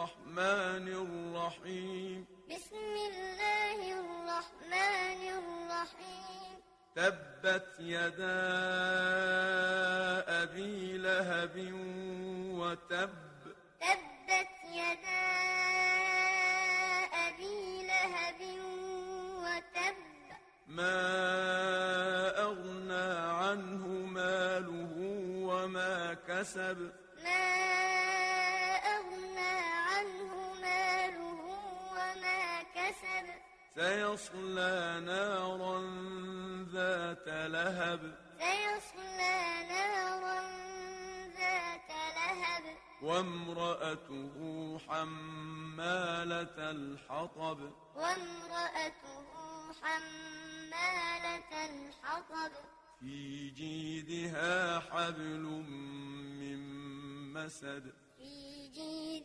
الرحمن الرحيم بسم الله الرحمن الرحيم تبت يدا أبي لهب وتب تبت يدا أبي لهب وتب ما أغنى عنه ماله وما كسب ما أغنى عنه ماله وما كسب سيصلى نارا ذات لهب سيصلى نارا ذات لهب وامرأته حمالة الحطب وامرأته حمالة الحطب في جيدها حبل من مسد في جيدها